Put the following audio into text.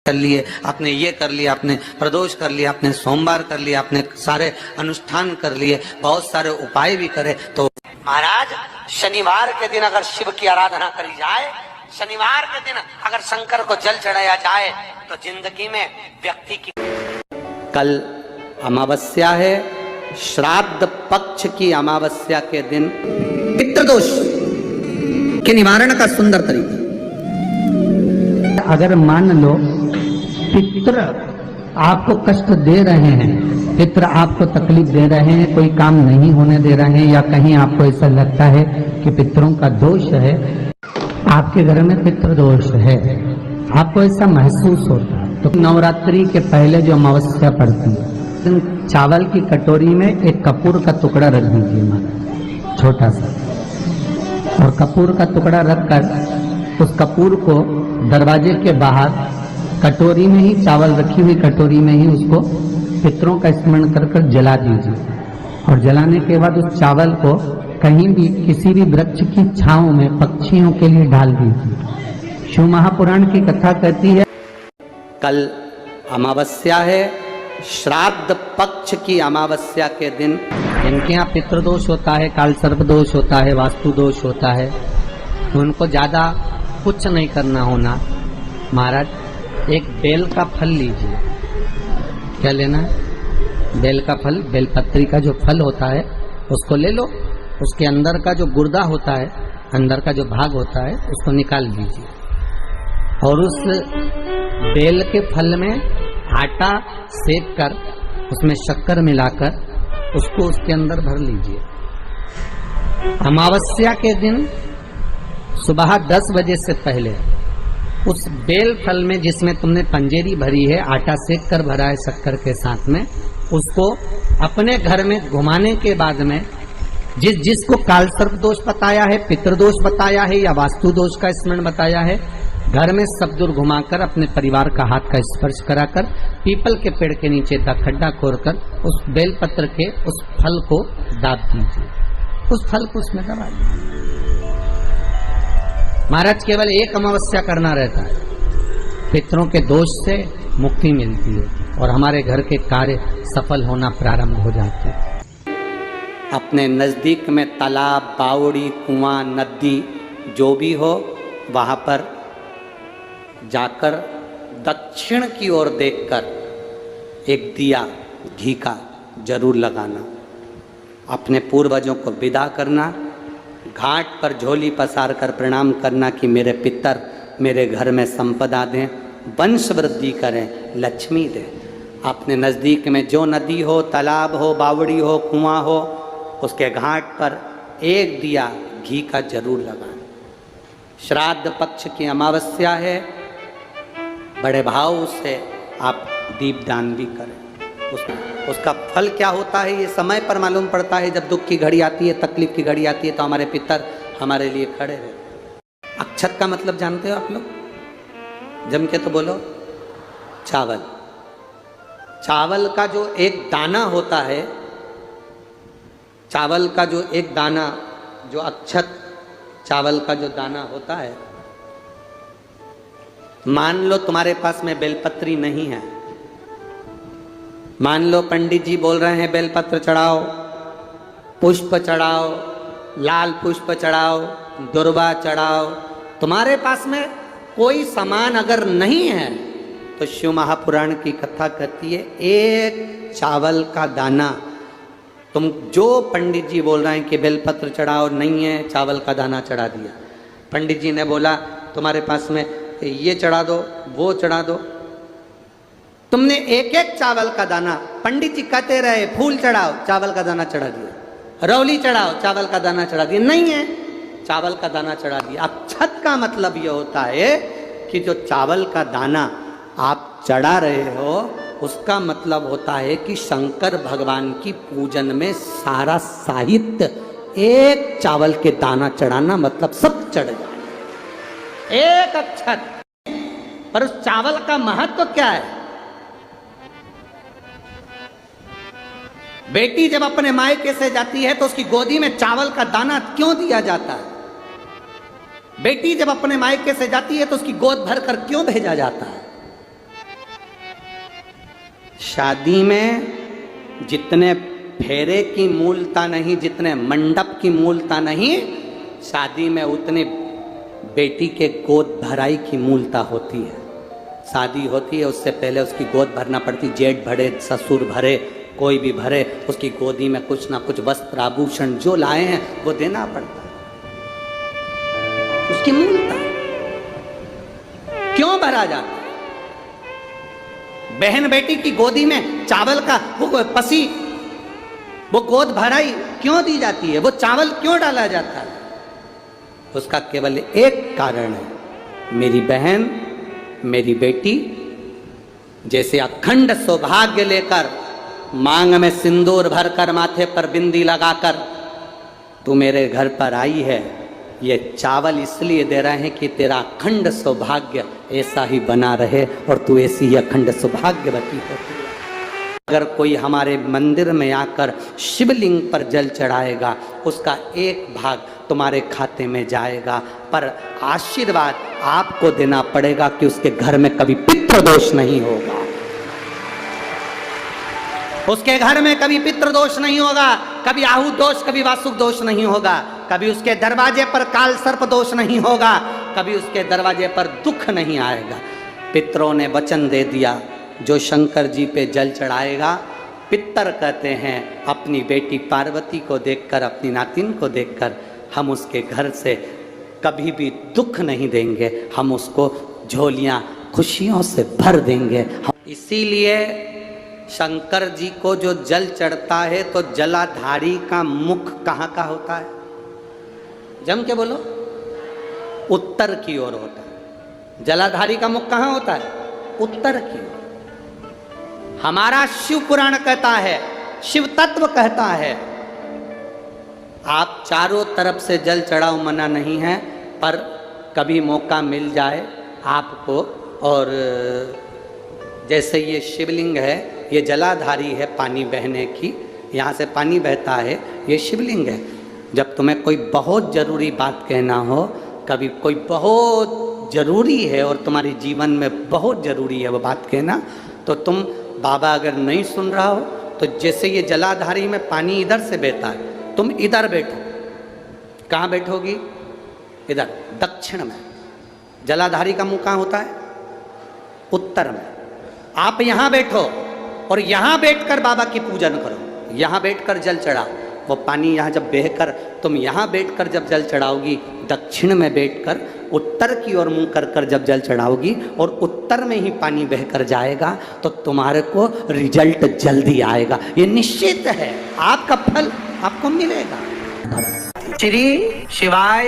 कर लिए, आपने ये कर लिया, आपने प्रदोष कर लिया, आपने सोमवार कर लिया, आपने सारे अनुष्ठान कर लिए, बहुत सारे उपाय भी करे। तो महाराज शनिवार के दिन अगर शिव की आराधना करी जाए, शनिवार के दिन अगर शंकर को जल चढ़ाया जाए तो जिंदगी में व्यक्ति की। कल अमावस्या है, श्राद्ध पक्ष की अमावस्या के दिन पितृदोष के निवारण का सुंदर तरीका। अगर मान लो पितृ आपको कष्ट दे रहे हैं, पितृ आपको तकलीफ दे रहे हैं, कोई काम नहीं होने दे रहे हैं, या कहीं आपको ऐसा लगता है कि पितरों का दोष है, आपके घर में पितृ दोष है, आपको ऐसा महसूस होता है, तो नवरात्रि के पहले जो अमावस्या पड़ती है, चावल की कटोरी में एक कपूर का टुकड़ा रख दीजिए माता, छोटा सा, और कपूर का टुकड़ा रखकर उस कपूर को दरवाजे के बाहर कटोरी में ही, चावल रखी हुई कटोरी में ही उसको पितरों का स्मरण कर कर जला दीजिए। और जलाने के बाद उस चावल को कहीं भी किसी भी वृक्ष की छांव में पक्षियों के लिए डाल दीजिए। शिव महापुराण की कथा कहती है, कल अमावस्या है, श्राद्ध पक्ष की अमावस्या के दिन इनके यहाँ पितृदोष होता है, काल सर्प दोष होता है, वास्तु दोष होता है, तो उनको ज्यादा कुछ नहीं करना होना। महाराज एक बेल का फल लीजिए। क्या लेना है? बेल का फल, बेलपत्री का जो फल होता है उसको ले लो, उसके अंदर का जो गुर्दा होता है, अंदर का जो भाग होता है उसको निकाल दीजिए, और उस बेल के फल में आटा सेक कर उसमें शक्कर मिलाकर उसको उसके अंदर भर लीजिए। अमावस्या के दिन सुबह 10 बजे से पहले उस बेल फल में, जिसमें तुमने पंजेरी भरी है, आटा सेक कर भरा है शक्कर के साथ में, उसको अपने घर में घुमाने के बाद में जिसको काल सर्प दोष बताया है, पितृदोष बताया है, या वास्तु दोष का स्मरण बताया है, घर में सब दूर घुमाकर अपने परिवार का हाथ का स्पर्श कराकर पीपल के पेड़ के नीचे खड्डा खोदकर उस बेल पत्र के उस फल को दाब दीजिए, उस फल को उसमें दबा दीजिए। महाराज केवल एक अमावस्या करना रहता है, पितरों के दोष से मुक्ति मिलती है और हमारे घर के कार्य सफल होना प्रारंभ हो जाते हैं। अपने नज़दीक में तालाब, बावड़ी, कुआं, नदी जो भी हो, वहाँ पर जाकर दक्षिण की ओर देखकर एक दिया घी का जरूर लगाना, अपने पूर्वजों को विदा करना, घाट पर झोली पसार कर प्रणाम करना कि मेरे पितर मेरे घर में संपदा दें, वंश वृद्धि करें, लक्ष्मी दें। अपने नज़दीक में जो नदी हो, तालाब हो, बावड़ी हो, कुआं हो, उसके घाट पर एक दिया घी का जरूर लगाएं। श्राद्ध पक्ष की अमावस्या है, बड़े भाव से आप दीपदान भी करें। उसका फल क्या होता है ये समय पर मालूम पड़ता है। जब दुख की घड़ी आती है, तकलीफ की घड़ी आती है, तो हमारे पितर हमारे लिए खड़े रहते। अक्षत का मतलब जानते हो आप लोग? जम के तो बोलो। चावल, चावल का जो एक दाना होता है, चावल का जो एक दाना, जो अक्षत चावल का जो दाना होता है, मान लो तुम्हारे पास में बेलपत्री नहीं है, मान लो पंडित जी बोल रहे हैं बेलपत्र चढ़ाओ, पुष्प चढ़ाओ, लाल पुष्प चढ़ाओ, दुर्वा चढ़ाओ, तुम्हारे पास में कोई सामान अगर नहीं है तो शिव महापुराण की कथा कहती है एक चावल का दाना, तुम जो पंडित जी बोल रहे हैं कि बेलपत्र चढ़ाओ, नहीं है, चावल का दाना चढ़ा दिया। पंडित जी ने बोला तुम्हारे पास में ये चढ़ा दो, वो चढ़ा दो, तुमने एक एक चावल का दाना, पंडित जी कहते रहे फूल चढ़ाओ, चावल का दाना चढ़ा दिया, रौली चढ़ाओ, चावल का दाना चढ़ा दिया, नहीं है, चावल का दाना चढ़ा दिया। अक्षत का मतलब यह होता है कि जो चावल का दाना आप चढ़ा रहे हो, उसका मतलब होता है कि शंकर भगवान की पूजन में सारा साहित्य, एक चावल के दाना चढ़ाना मतलब सब चढ़ जाए, एक अक्षत। पर उस चावल का महत्व क्या है? बेटी जब अपने मायके से जाती है तो उसकी गोदी में चावल का दाना क्यों दिया जाता है? बेटी जब अपने मायके से जाती है तो उसकी गोद भर कर क्यों भेजा जाता है? शादी में जितने फेरे की मूलता नहीं, जितने मंडप की मूलता नहीं, शादी में उतने बेटी के गोद भराई की मूलता होती है। शादी होती है उससे पहले उसकी गोद भरना पड़ती, जेठ भरे, ससुर भरे, कोई भी भरे, उसकी गोदी में कुछ ना कुछ वस्त्र आभूषण जो लाए हैं वो देना पड़ता है, उसकी मूलता क्यों भरा जाता है? बहन बेटी की गोदी में चावल का वो पसी, वो गोद भराई क्यों दी जाती है? वो चावल क्यों डाला जाता है? उसका केवल एक कारण है, मेरी बहन, मेरी बेटी जैसे अखंड सौभाग्य लेकर, मांग में सिंदूर भरकर, माथे पर बिंदी लगाकर तू मेरे घर पर आई है, ये चावल इसलिए दे रहे हैं कि तेरा अखंड सौभाग्य ऐसा ही बना रहे और तू ऐसी ही अखंड सौभाग्यवती होती है। अगर कोई हमारे मंदिर में आकर शिवलिंग पर जल चढ़ाएगा, उसका एक भाग तुम्हारे खाते में जाएगा, पर आशीर्वाद आपको देना पड़ेगा कि उसके घर में कभी पितृदोष नहीं होगा, उसके घर में कभी पितृदोष नहीं होगा, कभी आहु दोष, कभी वासुक दोष नहीं होगा, कभी उसके दरवाजे पर काल सर्प दोष नहीं होगा, कभी उसके दरवाजे पर दुख नहीं आएगा। पितरों ने वचन दे दिया, जो शंकर जी पे जल चढ़ाएगा, पितर कहते हैं अपनी बेटी पार्वती को देखकर, अपनी नातिन को देखकर, हम उसके घर से कभी भी दुख नहीं देंगे, हम उसको झोलियां खुशियों से भर देंगे। इसीलिए शंकर जी को जो जल चढ़ता है तो जलाधारी का मुख कहाँ का होता है? जम के बोलो, उत्तर की ओर होता है। जलाधारी का मुख कहाँ होता है? उत्तर की ओर। हमारा शिव पुराण कहता है, शिव तत्व कहता है, आप चारों तरफ से जल चढ़ाओ, मना नहीं है, पर कभी मौका मिल जाए आपको, और जैसे ये शिवलिंग है, ये जलाधारी है पानी बहने की, यहाँ से पानी बहता है, ये शिवलिंग है। जब तुम्हें कोई बहुत ज़रूरी बात कहना हो, कभी कोई बहुत ज़रूरी है और तुम्हारे जीवन में बहुत ज़रूरी है वो बात कहना, तो तुम बाबा अगर नहीं सुन रहा हो तो जैसे ये जलाधारी में पानी इधर से बहता है, तुम इधर बैठो। कहाँ बैठोगी? इधर दक्षिण में। जलाधारी का मुंह कहाँ होता है? उत्तर में। आप यहाँ बैठो और यहाँ बैठकर बाबा की पूजन करो, यहाँ बैठकर जल चढ़ाओ। वो पानी यहाँ जब बहकर, तुम यहाँ बैठकर जब जल चढ़ाओगी, दक्षिण में बैठकर उत्तर की ओर मुंह कर कर जब जल चढ़ाओगी और उत्तर में ही पानी बहकर जाएगा, तो तुम्हारे को रिजल्ट जल्दी आएगा, ये निश्चित है। आपका फल आपको मिलेगा। श्री शिवाय।